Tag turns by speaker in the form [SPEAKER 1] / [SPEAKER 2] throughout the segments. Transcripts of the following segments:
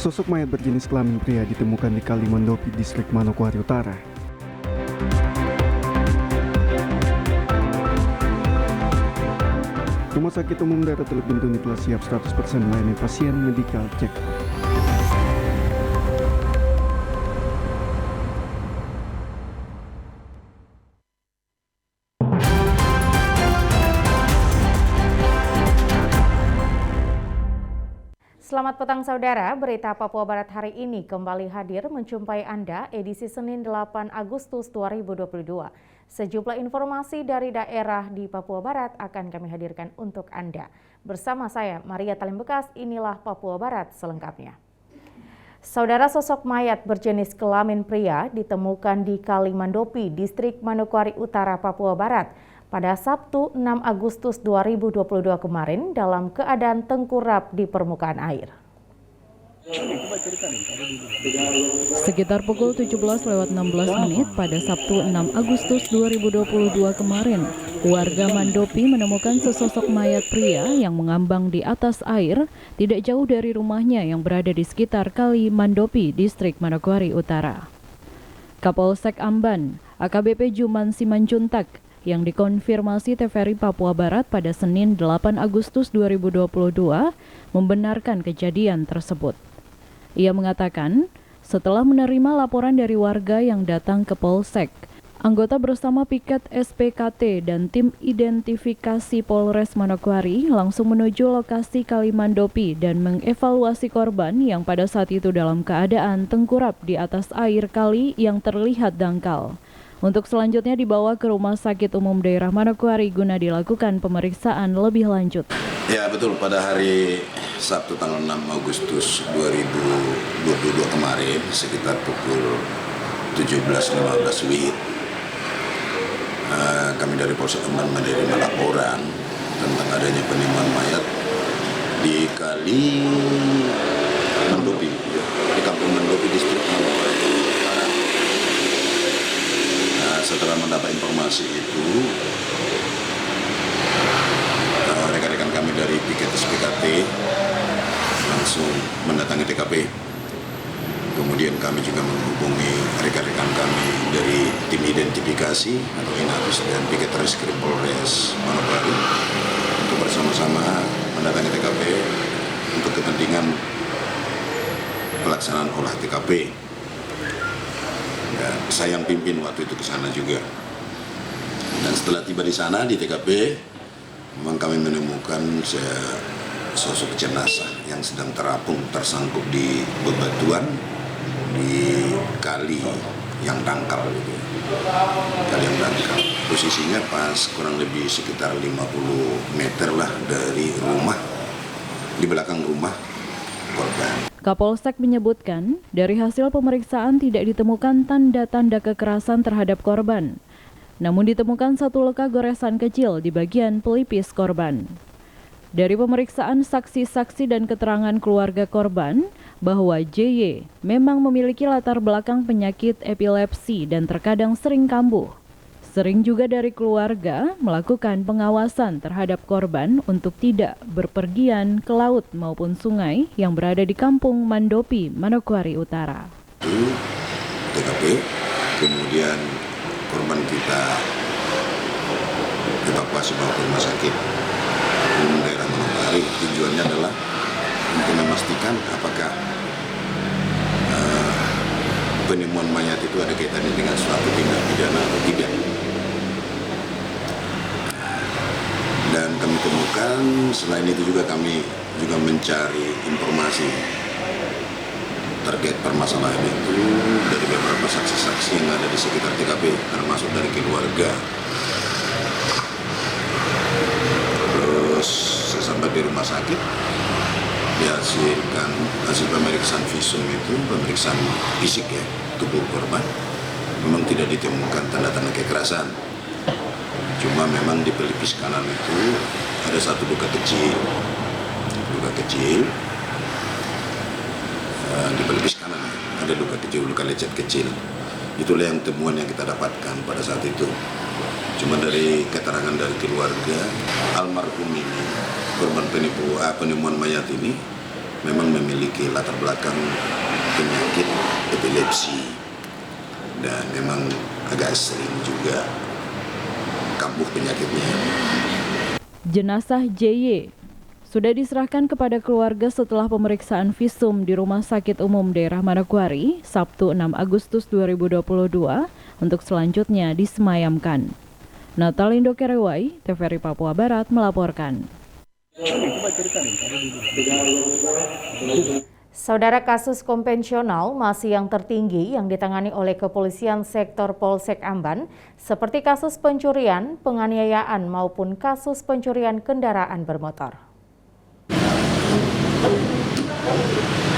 [SPEAKER 1] Sesosok mayat berjenis kelamin pria ditemukan di Kali Mandopi, distrik Manokwari Utara. Rumah Sakit Umum Daerah Teluk Bintuni telah siap 100% melayani pasien medical check-up.
[SPEAKER 2] Selamat petang saudara, berita Papua Barat hari ini kembali hadir menjumpai Anda edisi Senin 8 Agustus 2022. Sejumlah informasi dari daerah di Papua Barat akan kami hadirkan untuk Anda. Bersama saya, Maria Talim Bekas, inilah Papua Barat selengkapnya. Saudara, sosok mayat berjenis kelamin pria ditemukan di Kali Mandopi, distrik Manokwari Utara, Papua Barat pada Sabtu 6 Agustus 2022 kemarin dalam keadaan tengkurap di permukaan air.
[SPEAKER 3] Sekitar pukul 17.16 pada Sabtu 6 Agustus 2022 kemarin, warga Mandopi menemukan sesosok mayat pria yang mengambang di atas air tidak jauh dari rumahnya yang berada di sekitar Kali Mandopi, distrik Manokwari Utara. Kapolsek Amban, AKBP Juman Simanjuntak, yang dikonfirmasi TVRI Papua Barat pada Senin 8 Agustus 2022 membenarkan kejadian tersebut. Ia mengatakan, setelah menerima laporan dari warga yang datang ke Polsek, anggota bersama piket SPKT dan tim identifikasi Polres Manokwari langsung menuju lokasi Kali Mandopi dan mengevaluasi korban yang pada saat itu dalam keadaan tengkurap di atas air kali yang terlihat dangkal. Untuk selanjutnya dibawa ke Rumah Sakit Umum Daerah Manokwari guna dilakukan pemeriksaan lebih lanjut.
[SPEAKER 4] Ya betul, pada hari Sabtu tanggal 6 Agustus 2022 kemarin sekitar pukul 17.15 WIB, kami dari Polsek Amban menerima laporan tentang adanya penemuan mayat di Kali Mandopi, di Kampung Mandopi, distrik Manokwari Utara. Setelah mendapat informasi itu, rekan-rekan kami dari piket SPKT langsung mendatangi TKP. Kemudian kami juga menghubungi rekan-rekan kami dari tim identifikasi atau Inafis dan piket Reskrim Polres Manokwari untuk bersama-sama mendatangi TKP untuk kepentingan pelaksanaan olah TKP. Dan saya yang pimpin waktu itu ke sana juga. Dan setelah tiba di sana di TKP, memang kami menemukan sosok jenazah yang sedang terapung tersangkut di bebatuan di kali yang dangkal gitu. Kali yang dangkal. Posisinya pas kurang lebih sekitar 50 meter lah dari rumah, di belakang rumah korban.
[SPEAKER 3] Kapolsek menyebutkan, dari hasil pemeriksaan tidak ditemukan tanda-tanda kekerasan terhadap korban. Namun ditemukan satu luka goresan kecil di bagian pelipis korban. Dari pemeriksaan saksi-saksi dan keterangan keluarga korban, bahwa JY memang memiliki latar belakang penyakit epilepsi dan terkadang sering kambuh. Sering juga dari keluarga melakukan pengawasan terhadap korban untuk tidak berpergian ke laut maupun sungai yang berada di Kampung Mandopi, Manokwari Utara.
[SPEAKER 4] Itu TKP, kemudian korban kita evakuasi bawa ke Rumah Sakit Umum Daerah Manokwari. Tujuannya adalah untuk memastikan apakah penemuan mayat itu ada kaitannya dengan suatu tindak pidana atau tidak. Dan kami temukan, selain itu juga kami juga mencari informasi terkait permasalahan itu dari beberapa saksi-saksi yang ada di sekitar TKP, termasuk dari keluarga. Terus sesampai di rumah sakit, dihasilkan hasil pemeriksaan visum itu, pemeriksaan fisik ya, tubuh korban, memang tidak ditemukan tanda-tanda kekerasan. Cuma memang di pelipis kanan itu ada satu luka kecil, di pelipis kanan ada luka kecil, luka lecet kecil. Itulah yang temuan yang kita dapatkan pada saat itu. Cuma dari keterangan dari keluarga almarhum ini, korban penemuan mayat ini, memang memiliki latar belakang penyakit epilepsi dan memang agak sering juga kambuh penyakitnya.
[SPEAKER 3] Jenazah JY sudah diserahkan kepada keluarga setelah pemeriksaan visum di Rumah Sakit Umum Daerah Manokwari Sabtu 6 Agustus 2022 untuk selanjutnya disemayamkan. Natalindo Kerewai, TVRI Papua Barat melaporkan.
[SPEAKER 2] Saudara, kasus konvensional masih yang tertinggi yang ditangani oleh Kepolisian Sektor Polsek Amban, seperti kasus pencurian, penganiayaan maupun kasus pencurian kendaraan bermotor.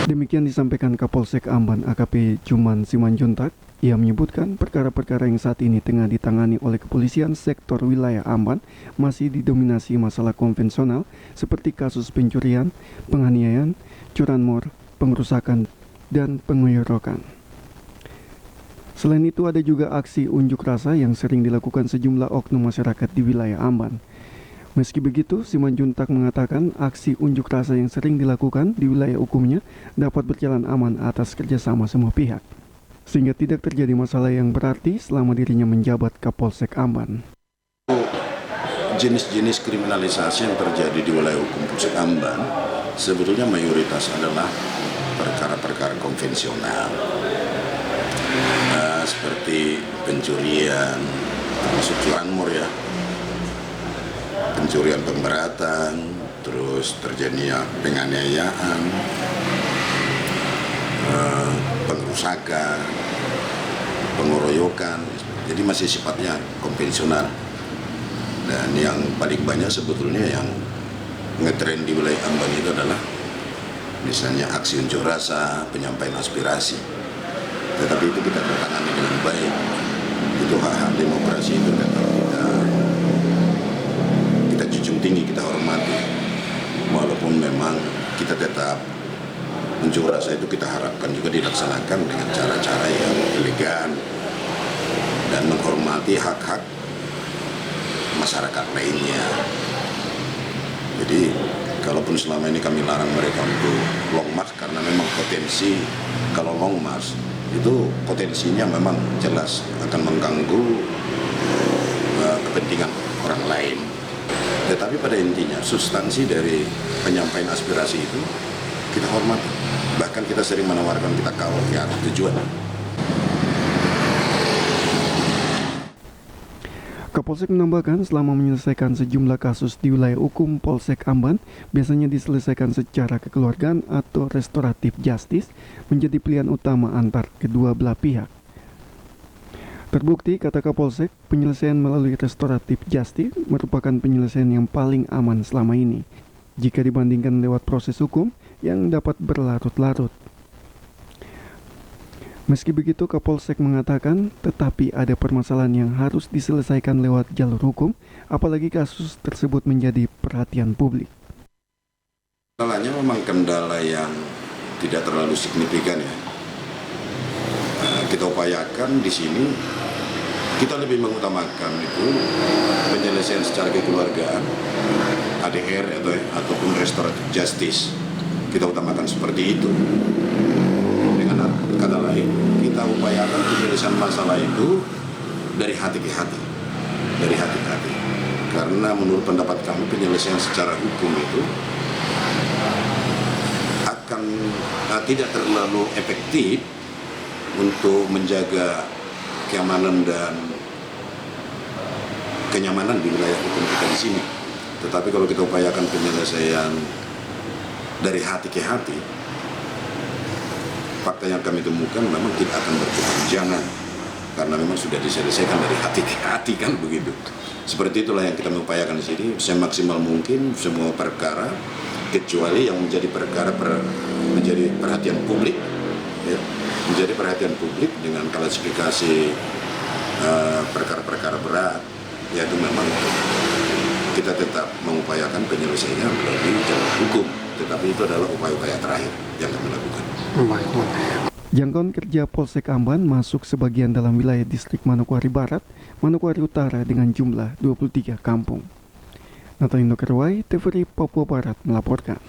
[SPEAKER 1] Demikian disampaikan Kapolsek Amban AKP Juman Simanjuntak. Ia menyebutkan perkara-perkara yang saat ini tengah ditangani oleh Kepolisian Sektor Wilayah Amban masih didominasi masalah konvensional seperti kasus pencurian, penganiayaan, curanmor, pengerusakan, dan pengeroyokan. Selain itu ada juga aksi unjuk rasa yang sering dilakukan sejumlah oknum masyarakat di wilayah Amban. Meski begitu, Simanjuntak mengatakan aksi unjuk rasa yang sering dilakukan di wilayah hukumnya dapat berjalan aman atas kerjasama semua pihak, sehingga tidak terjadi masalah yang berarti selama dirinya menjabat Kapolsek Amban.
[SPEAKER 4] Jenis-jenis kriminalisasi yang terjadi di wilayah hukum Polsek Amban sebetulnya mayoritas adalah perkara-perkara konvensional, seperti pencurian, termasuk curanmor ya, pencurian pemberatan, terus terjadinya penganiayaan, pengerusakan, pengeroyokan, jadi masih sifatnya konvensional. Dan yang paling banyak sebetulnya yang ngetren di wilayah Amban itu adalah misalnya aksi unjuk rasa, penyampaian aspirasi. Tetapi itu kita tangani dengan baik. Itu hak-hak demokrasi itu tetap kita junjung tinggi, kita hormati. Walaupun memang kita tetap unjuk rasa itu kita harapkan juga dilaksanakan dengan cara-cara yang elegan dan menghormati hak-hak masyarakat lainnya. Jadi kalaupun selama ini kami larang mereka untuk long march karena memang potensi kalau long march itu potensinya memang jelas akan mengganggu kepentingan orang lain. Tetapi pada intinya substansi dari penyampaian aspirasi itu kita hormati. Bahkan kita sering menawarkan kita kawal ke arah tujuan.
[SPEAKER 1] Kapolsek menambahkan selama menyelesaikan sejumlah kasus di wilayah hukum Polsek Amban biasanya diselesaikan secara kekeluargaan atau restoratif justice menjadi pilihan utama antar kedua belah pihak. Terbukti, kata Kapolsek, penyelesaian melalui restoratif justice merupakan penyelesaian yang paling aman selama ini jika dibandingkan lewat proses hukum yang dapat berlarut-larut. Meski begitu, Kapolsek mengatakan tetapi ada permasalahan yang harus diselesaikan lewat jalur hukum, apalagi kasus tersebut menjadi perhatian publik.
[SPEAKER 4] Kendalanya memang kendala yang tidak terlalu signifikan ya. Kita upayakan di sini, kita lebih mengutamakan itu penyelesaian secara kekeluargaan, ADR ataupun restoratif justice. Kita utamakan seperti itu. Dengan kata lain, kita upayakan penyelesaian masalah itu dari hati ke hati, dari hati ke hati. Karena menurut pendapat kami penyelesaian secara hukum itu akan tidak terlalu efektif untuk menjaga keamanan dan kenyamanan di wilayah hukum kita di sini. Tetapi kalau kita upayakan penyelesaian dari hati ke hati, fakta yang kami temukan memang tidak akan berkepanjangan karena memang sudah diselesaikan dari hati ke hati, kan begitu. Seperti itulah yang kita mengupayakan di sini, semaksimal mungkin semua perkara kecuali yang menjadi perkara menjadi perhatian publik ya, menjadi perhatian publik dengan klasifikasi perkara-perkara berat, yaitu memang kita tetap mengupayakan penyelesaiannya melalui jalur hukum, tetapi itu adalah upaya-upaya terakhir yang kami lakukan.
[SPEAKER 1] Jangkauan kerja Polsek Amban masuk sebagian dalam wilayah distrik Manokwari Barat, Manokwari Utara dengan jumlah 23 kampung. Natalindo Kerewai, TVRI Papua Barat melaporkan.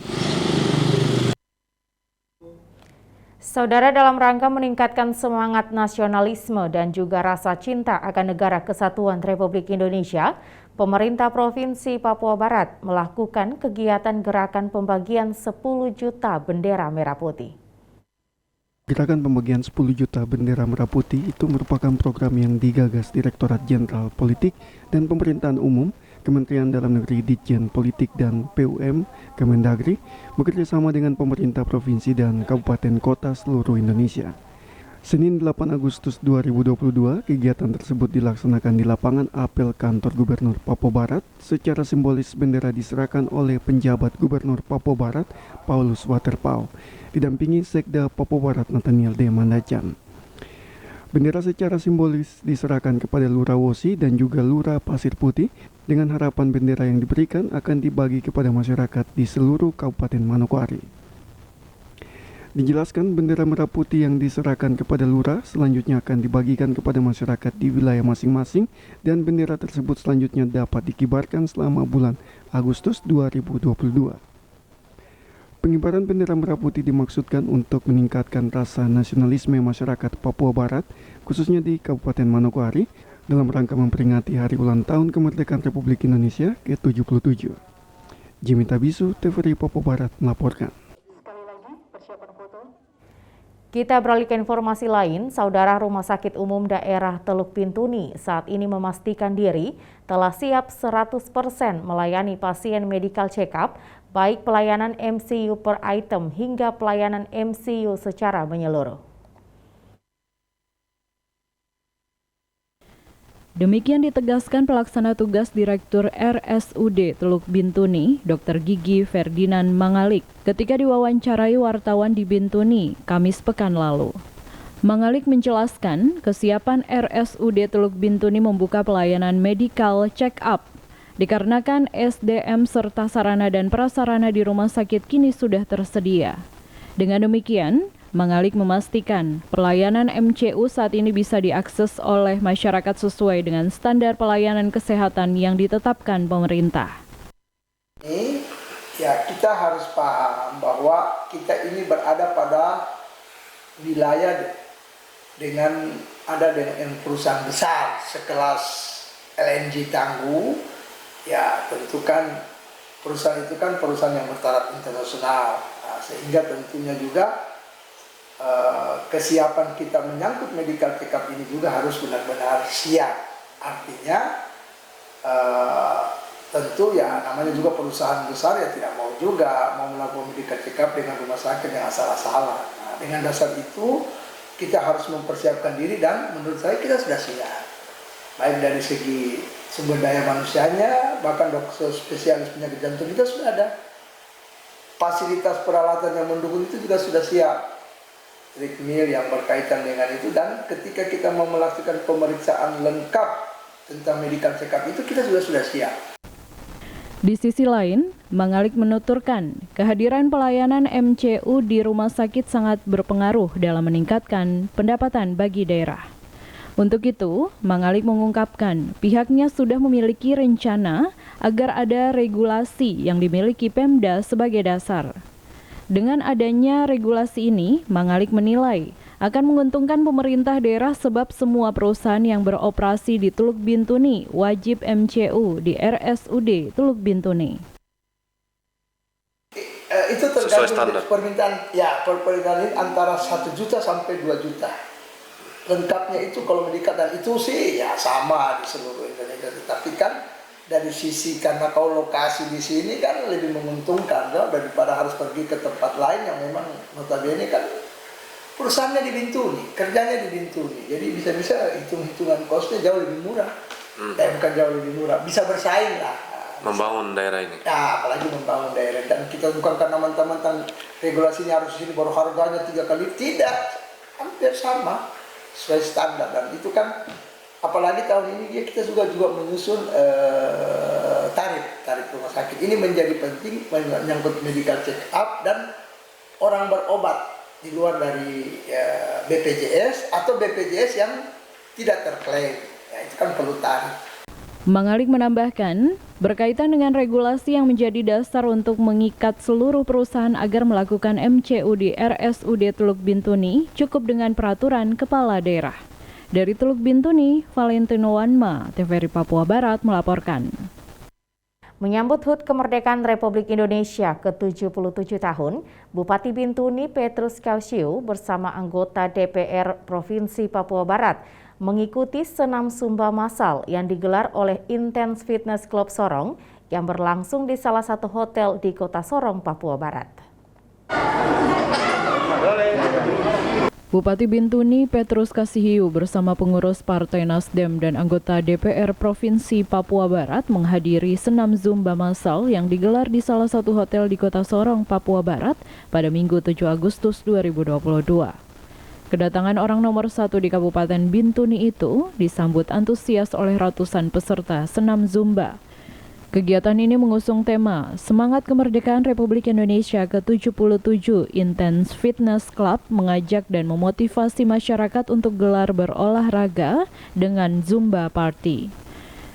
[SPEAKER 2] Saudara, dalam rangka meningkatkan semangat nasionalisme dan juga rasa cinta akan Negara Kesatuan Republik Indonesia, pemerintah Provinsi Papua Barat melakukan kegiatan gerakan pembagian 10 juta bendera merah putih.
[SPEAKER 1] Gerakan pembagian 10 juta bendera merah putih itu merupakan program yang digagas Direktorat Jenderal Politik dan Pemerintahan Umum, Kementerian Dalam Negeri, Ditjen Politik dan PUM, Kemendagri, bekerjasama dengan pemerintah provinsi dan kabupaten kota seluruh Indonesia. Senin 8 Agustus 2022, kegiatan tersebut dilaksanakan di lapangan apel kantor Gubernur Papua Barat. Secara simbolis bendera diserahkan oleh penjabat Gubernur Papua Barat, Paulus Waterpauw, didampingi Sekda Papua Barat Nathaniel D. Mandacan. Bendera secara simbolis diserahkan kepada Lurah Wosi dan juga Lurah Pasir Putih dengan harapan bendera yang diberikan akan dibagi kepada masyarakat di seluruh Kabupaten Manokwari. Dijelaskan bendera merah putih yang diserahkan kepada lurah selanjutnya akan dibagikan kepada masyarakat di wilayah masing-masing dan bendera tersebut selanjutnya dapat dikibarkan selama bulan Agustus 2022. Pengibaran bendera merah putih dimaksudkan untuk meningkatkan rasa nasionalisme masyarakat Papua Barat, khususnya di Kabupaten Manokwari, dalam rangka memperingati Hari Ulang Tahun Kemerdekaan Republik Indonesia ke-77. Jimmy Tabisu, TVRI Papua Barat melaporkan.
[SPEAKER 2] Kita beralih ke informasi lain, Saudara, Rumah Sakit Umum Daerah Teluk Bintuni saat ini memastikan diri telah siap 100% melayani pasien medical check-up, baik pelayanan MCU per item hingga pelayanan MCU secara menyeluruh.
[SPEAKER 3] Demikian ditegaskan pelaksana tugas Direktur RSUD Teluk Bintuni, Dr. Gigi Ferdinand Mangalik, ketika diwawancarai wartawan di Bintuni, Kamis pekan lalu. Mangalik menjelaskan kesiapan RSUD Teluk Bintuni membuka pelayanan medical check-up, dikarenakan SDM serta sarana dan prasarana di rumah sakit kini sudah tersedia. Dengan demikian, Mangalik memastikan pelayanan MCU saat ini bisa diakses oleh masyarakat sesuai dengan standar pelayanan kesehatan yang ditetapkan pemerintah.
[SPEAKER 5] Kita harus paham bahwa kita ini berada pada wilayah dengan perusahaan besar sekelas LNG Tangguh. Ya, tentu kan perusahaan itu kan perusahaan yang bertaraf internasional, sehingga tentunya juga kesiapan kita menyangkut medical check-up ini juga harus benar-benar siap. Artinya tentu ya namanya juga perusahaan besar ya tidak mau juga mau melakukan medical check-up dengan rumah sakit yang asal-asalan. Nah, dengan dasar itu kita harus mempersiapkan diri dan menurut saya kita sudah siap. Baik dari segi sumber daya manusianya, bahkan dokter spesialis penyakit jantung kita sudah ada. Fasilitas peralatan yang mendukung itu juga sudah siap. Treadmill yang berkaitan dengan itu, dan ketika kita mau melakukan pemeriksaan lengkap tentang medical check-up itu kita sudah siap.
[SPEAKER 3] Di sisi lain, Mangalik menuturkan kehadiran pelayanan MCU di rumah sakit sangat berpengaruh dalam meningkatkan pendapatan bagi daerah. Untuk itu, Mangalik mengungkapkan pihaknya sudah memiliki rencana agar ada regulasi yang dimiliki Pemda sebagai dasar. Dengan adanya regulasi ini, Mangalik menilai akan menguntungkan pemerintah daerah sebab semua perusahaan yang beroperasi di Teluk Bintuni wajib MCU di RSUD Teluk Bintuni.
[SPEAKER 5] Itu tergantung permintaan, permintaan antara 1 juta sampai 2 juta. Lengkapnya itu kalau meningkat, dan itu sih ya sama di seluruh Indonesia. Tetapi kan dari sisi karena kalau lokasi di sini kan lebih menguntungkan daripada harus pergi ke tempat lain yang memang notabene kan perusahaannya di Bintuni, kerjanya di Bintuni. Jadi bisa-bisa hitung-hitungan kosnya jauh lebih murah. Bukan jauh lebih murah, bisa bersaing lah.
[SPEAKER 6] Membangun daerah ini.
[SPEAKER 5] Ya, apalagi membangun daerah, dan kita bukan karena mentang-mentang regulasinya harus di sini baru harganya 3 kali, tidak, hampir sama sesuai standar. Dan itu kan apalagi tahun ini kita juga menyusun tarif rumah sakit. Ini menjadi penting menyangkut medical check up dan orang berobat di luar dari BPJS atau BPJS yang tidak terklaim. Ya, itu kan perlu tarif.
[SPEAKER 3] Mang Alik menambahkan, berkaitan dengan regulasi yang menjadi dasar untuk mengikat seluruh perusahaan agar melakukan MCU di RSUD Teluk Bintuni cukup dengan peraturan kepala daerah. Dari Teluk Bintuni, Valentino Wanma, TVRI Papua Barat melaporkan.
[SPEAKER 2] Menyambut HUT Kemerdekaan Republik Indonesia ke-77 tahun, Bupati Bintuni Petrus Kausiu bersama anggota DPR Provinsi Papua Barat mengikuti senam Zumba massal yang digelar oleh Intense Fitness Club Sorong yang berlangsung di salah satu hotel di Kota Sorong, Papua Barat.
[SPEAKER 3] Bupati Bintuni Petrus Kasihiu bersama pengurus Partai Nasdem dan anggota DPR Provinsi Papua Barat menghadiri senam Zumba massal yang digelar di salah satu hotel di Kota Sorong, Papua Barat pada Minggu 7 Agustus 2022. Kedatangan orang nomor 1 di Kabupaten Bintuni itu disambut antusias oleh ratusan peserta senam Zumba. Kegiatan ini mengusung tema Semangat Kemerdekaan Republik Indonesia ke-77. Intense Fitness Club mengajak dan memotivasi masyarakat untuk gelar berolahraga dengan Zumba Party.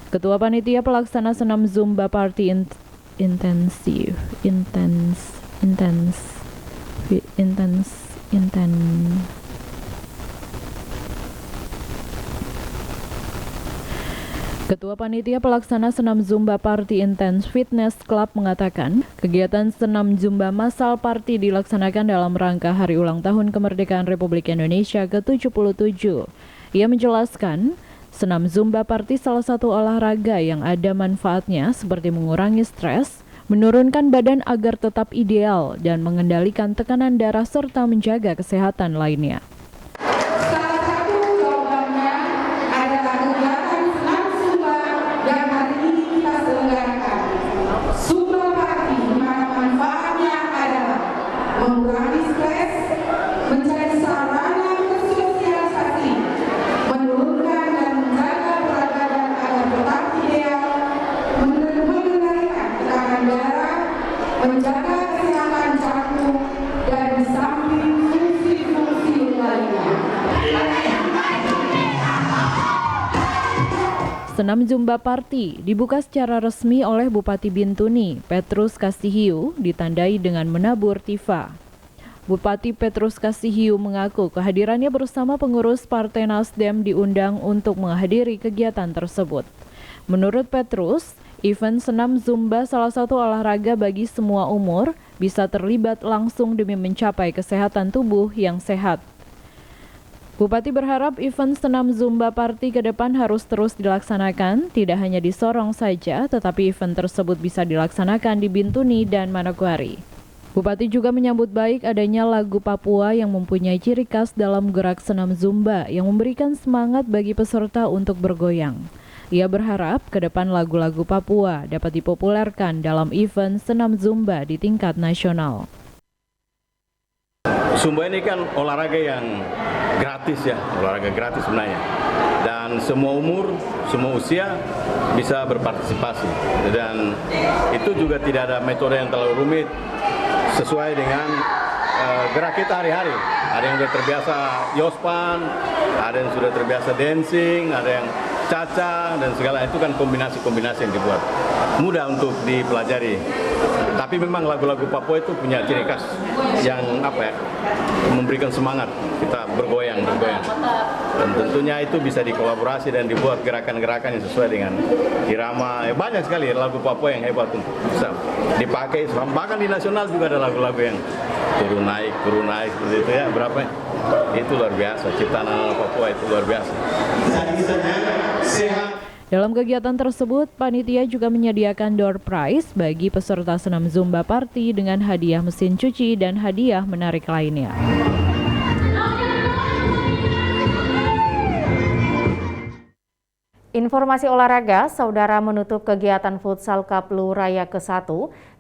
[SPEAKER 3] Ketua Panitia Pelaksana Senam Zumba Party Ketua Panitia Pelaksana Senam Zumba Party Intense Fitness Club mengatakan, kegiatan senam Zumba massal party dilaksanakan dalam rangka Hari Ulang Tahun Kemerdekaan Republik Indonesia ke-77. Ia menjelaskan, senam Zumba party salah satu olahraga yang ada manfaatnya seperti mengurangi stres, menurunkan badan agar tetap ideal, dan mengendalikan tekanan darah serta menjaga kesehatan lainnya.
[SPEAKER 7] Mengurangi stres, mencari sarana bersosialisasi, menurunkan dan menjaga berat badan agar tetap ideal, mengendalikan tekanan darah, menjaga kesehatan jantung, dan di samping fungsi-fungsi lainnya.
[SPEAKER 3] Senam Zumba Party dibuka secara resmi oleh Bupati Bintuni, Petrus Kasihiu, ditandai dengan menabur tifa. Bupati Petrus Kasihiu mengaku kehadirannya bersama pengurus Partai Nasdem diundang untuk menghadiri kegiatan tersebut. Menurut Petrus, event senam Zumba salah satu olahraga bagi semua umur bisa terlibat langsung demi mencapai kesehatan tubuh yang sehat. Bupati berharap event senam Zumba Party ke depan harus terus dilaksanakan, tidak hanya di Sorong saja, tetapi event tersebut bisa dilaksanakan di Bintuni dan Manokwari. Bupati juga menyambut baik adanya lagu Papua yang mempunyai ciri khas dalam gerak senam Zumba yang memberikan semangat bagi peserta untuk bergoyang. Ia berharap ke depan lagu-lagu Papua dapat dipopulerkan dalam event senam Zumba di tingkat nasional.
[SPEAKER 8] Zumba ini kan olahraga yang gratis ya, olahraga gratis sebenarnya. Dan semua umur, semua usia bisa berpartisipasi. Dan itu juga tidak ada metode yang terlalu rumit, sesuai dengan gerak kita hari-hari. Ada yang sudah terbiasa yospan, ada yang sudah terbiasa dancing, ada yang caca dan segala itu kan kombinasi-kombinasi yang dibuat. Mudah untuk dipelajari. Tapi memang lagu-lagu Papua itu punya ciri khas yang memberikan semangat kita bergoyang. Dan tentunya itu bisa dikolaborasi dan dibuat gerakan-gerakan yang sesuai dengan irama. Banyak sekali lagu Papua yang hebat untuk bisa dipakai. Bahkan di nasional juga ada lagu-lagu yang turun naik seperti itu ya. Berapa? Itu luar biasa. Ciptaan anak Papua itu luar biasa.
[SPEAKER 3] Dalam kegiatan tersebut, panitia juga menyediakan door prize bagi peserta senam Zumba Party dengan hadiah mesin cuci dan hadiah menarik lainnya.
[SPEAKER 2] Informasi olahraga, saudara menutup kegiatan Futsal Cup Lu Raya ke-1,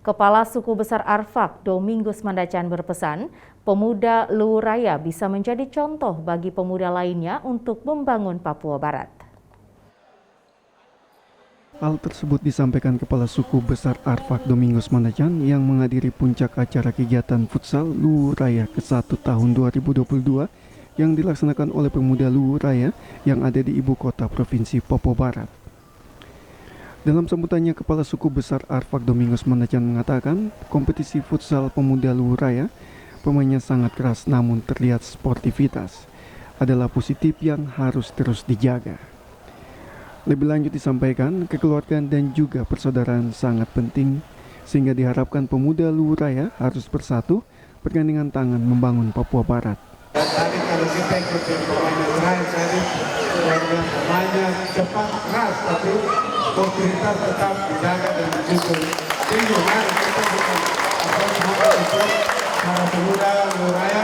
[SPEAKER 2] Kepala Suku Besar Arfak Domingus Mandacan berpesan, pemuda Lu Raya bisa menjadi contoh bagi pemuda lainnya untuk membangun Papua Barat.
[SPEAKER 1] Hal tersebut disampaikan Kepala Suku Besar Arfak Domingus Mandacan yang menghadiri puncak acara kegiatan Futsal Lu Raya ke-1 tahun 2022 yang dilaksanakan oleh pemuda Lu Raya yang ada di ibu kota Provinsi Papua Barat. Dalam sambutannya, Kepala Suku Besar Arfak Domingos Manajan mengatakan kompetisi futsal pemuda Luwu Raya pemainnya sangat keras namun terlihat sportivitas adalah positif yang harus terus dijaga. Lebih lanjut disampaikan, kekeluargaan dan juga persaudaraan sangat penting sehingga diharapkan pemuda Luwu Raya harus bersatu bergandengan tangan membangun Papua Barat.
[SPEAKER 9] Tadi kalau kita ikutin pemain Israel tadi, pemainnya cepat keras tapi sportivitas tetap dijaga dan disusun. Tinggi kan kita bukan semoga itu para pemuda Luwu Raya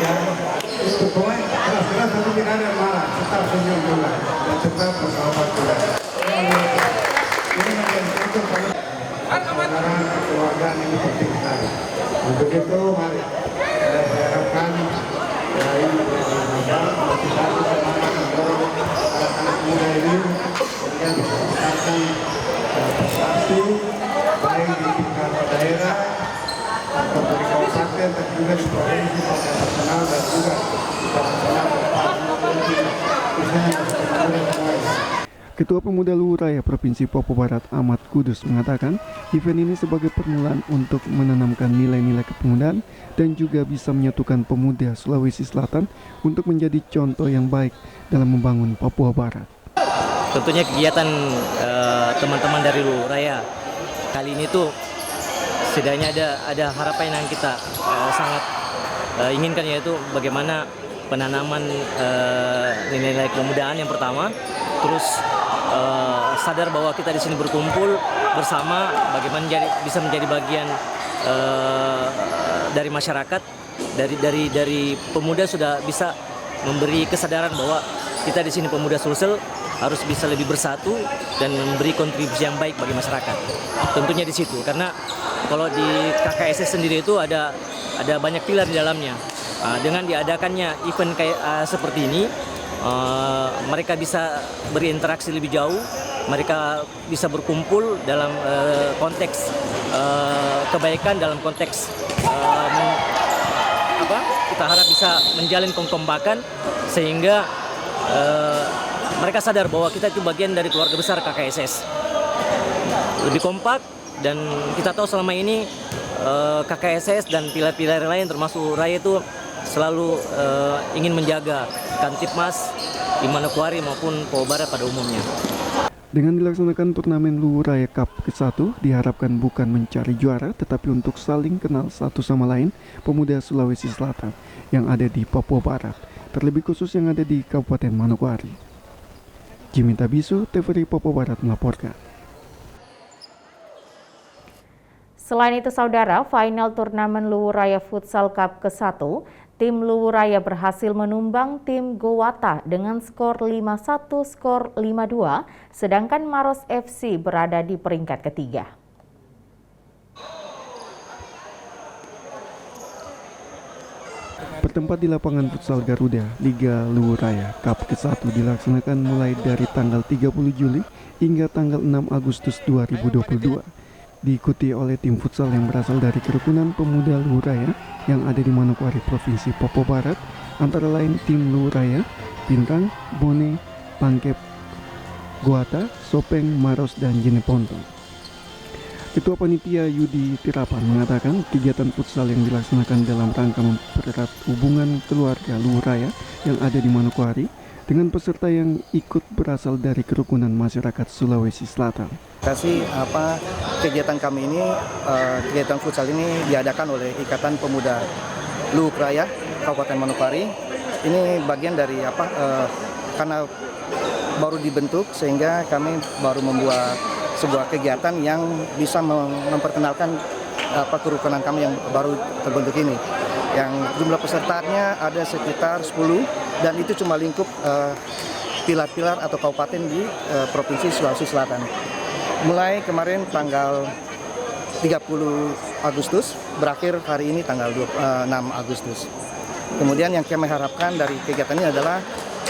[SPEAKER 9] yang itu pemain keras tapi tidak ada yang marah, tetap senyum juga dan tetap bersahabat juga. Ini menjadi contoh pada persaudaraan kekeluargaan ini penting sekali. Untuk itu mari saya harapkan ini motivasi semangat mendorong anak-anak muda ini kemudian bisa meningkatkan prestasi baik di tingkat daerah atau di kabupaten tapi juga di provinsi maupun nasional dan juga internasional
[SPEAKER 1] Ketua Pemuda Luwu Raya Provinsi Papua Barat Ahmad Kudus mengatakan event ini sebagai permulaan untuk menanamkan nilai-nilai kepemudaan dan juga bisa menyatukan pemuda Sulawesi Selatan untuk menjadi contoh yang baik dalam membangun Papua Barat.
[SPEAKER 10] Tentunya kegiatan teman-teman dari Luwu Raya kali ini tuh setidaknya ada harapan yang kita sangat inginkan, yaitu bagaimana penanaman nilai-nilai kepemudaan yang pertama, terus sadar bahwa kita di sini berkumpul bersama, bagaimana bisa menjadi bagian dari masyarakat, dari pemuda sudah bisa memberi kesadaran bahwa kita di sini pemuda Sulsel harus bisa lebih bersatu dan memberi kontribusi yang baik bagi masyarakat. Tentunya di situ, karena kalau di KKSS sendiri itu ada banyak pilar di dalamnya. Dengan diadakannya event kayak seperti ini, mereka bisa berinteraksi lebih jauh, mereka bisa berkumpul dalam konteks kebaikan, dalam konteks kita harap bisa menjalin kekompakan sehingga mereka sadar bahwa kita itu bagian dari keluarga besar KKSS. Lebih kompak, dan kita tahu selama ini KKSS dan pilar-pilar lain termasuk Raya itu selalu ingin menjaga Kantipmas di Manokwari maupun Papua Barat pada umumnya.
[SPEAKER 1] Dengan dilaksanakan turnamen Luwu Raya Cup ke-1 diharapkan bukan mencari juara tetapi untuk saling kenal satu sama lain pemuda Sulawesi Selatan yang ada di Papua Barat, terlebih khusus yang ada di Kabupaten Manokwari. Jimmy Tabisu, TVRI Papua Barat melaporkan.
[SPEAKER 2] Selain itu, saudara, final turnamen Luwu Raya Futsal Cup ke-1, tim Luwu Raya berhasil menumbang tim Gowata dengan skor 5-1, skor 5-2, sedangkan Maros FC berada di peringkat ketiga.
[SPEAKER 1] Bertempat di lapangan futsal Garuda, Liga Luwu Raya Cup ke-1 dilaksanakan mulai dari tanggal 30 Juli hingga tanggal 6 Agustus 2022. Diikuti oleh tim futsal yang berasal dari kerukunan pemuda Luwu Raya yang ada di Manokwari, Provinsi Papua Barat, antara lain tim Luwu Raya, Bintang, Bone, Pangkep, Gowata, Sopeng, Maros, dan Jeneponto. Ketua Panitia Yudi Tirapan mengatakan kegiatan futsal yang dilaksanakan dalam rangka mempererat hubungan keluarga Luwu Raya yang ada di Manokwari dengan peserta yang ikut berasal dari kerukunan masyarakat Sulawesi Selatan.
[SPEAKER 11] Kegiatan kami ini, kegiatan futsal ini diadakan oleh Ikatan Pemuda Luwu Raya Kabupaten Manokwari. Ini bagian dari karena baru dibentuk sehingga kami baru membuat sebuah kegiatan yang bisa memperkenalkan kerukunan kami yang baru terbentuk ini. Yang jumlah pesertanya ada sekitar 10 dan itu cuma lingkup pilar-pilar atau kabupaten di Provinsi Sulawesi Selatan. Mulai kemarin tanggal 30 Agustus, berakhir hari ini tanggal 6 Agustus. Kemudian yang kami harapkan dari kegiatan ini adalah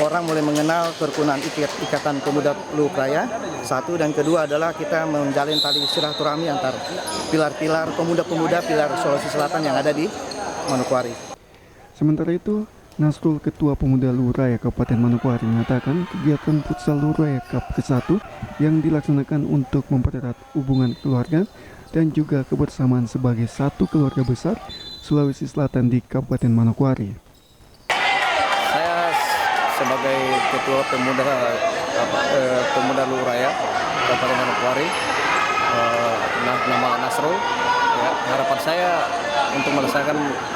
[SPEAKER 11] orang mulai mengenal kerukunan Ikatan Pemuda Luwu Raya, satu, dan kedua adalah kita menjalin tali silaturahmi antar pilar-pilar pemuda-pemuda pilar Sulawesi Selatan yang ada di Manokwari.
[SPEAKER 1] Sementara itu, Nasrul, Ketua Pemuda Luraya Kabupaten Manokwari, mengatakan kegiatan futsal Luraya Cup ke-1 yang dilaksanakan untuk mempererat hubungan keluarga dan juga kebersamaan sebagai satu keluarga besar Sulawesi Selatan di Kabupaten Manokwari.
[SPEAKER 11] Saya sebagai Ketua Pemuda Luraya Kabupaten Manokwari, nama Nasrul. Ya, harapan saya untuk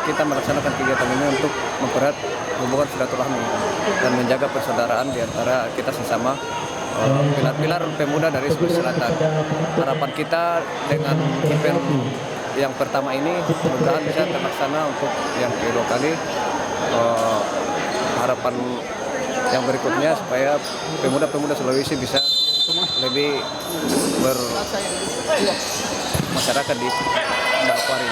[SPEAKER 11] kita melaksanakan kegiatan ini untuk mempererat hubungan silaturahmi dan menjaga persaudaraan di antara kita sesama pilar-pilar pemuda dari Sulawesi Selatan. Harapan kita dengan event yang pertama ini mudah-mudahan bisa terlaksana untuk yang kedua kali. Harapan yang berikutnya supaya pemuda-pemuda Sulawesi bisa lebih bermasyarakat di Manokwari.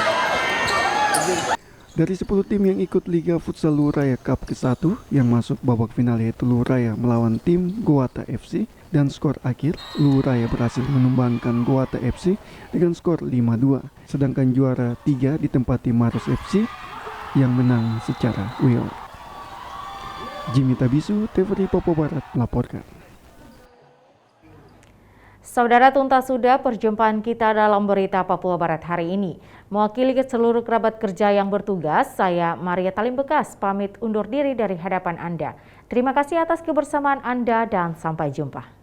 [SPEAKER 1] Dari 10 tim yang ikut Liga Futsal Luraya Cup ke-1 yang masuk babak final yaitu Luraya melawan tim Goata FC, dan skor akhir Luraya berhasil menumbangkan Goata FC dengan skor 5-2. Sedangkan juara 3 ditempati Maros FC yang menang secara uyol. Jimmy Tabisu, TVRI Papua Barat melaporkan.
[SPEAKER 2] Saudara, tuntas sudah perjumpaan kita dalam berita Papua Barat hari ini. Mewakili seluruh kerabat kerja yang bertugas, saya Maria Talim Bekas pamit undur diri dari hadapan Anda. Terima kasih atas kebersamaan Anda dan sampai jumpa.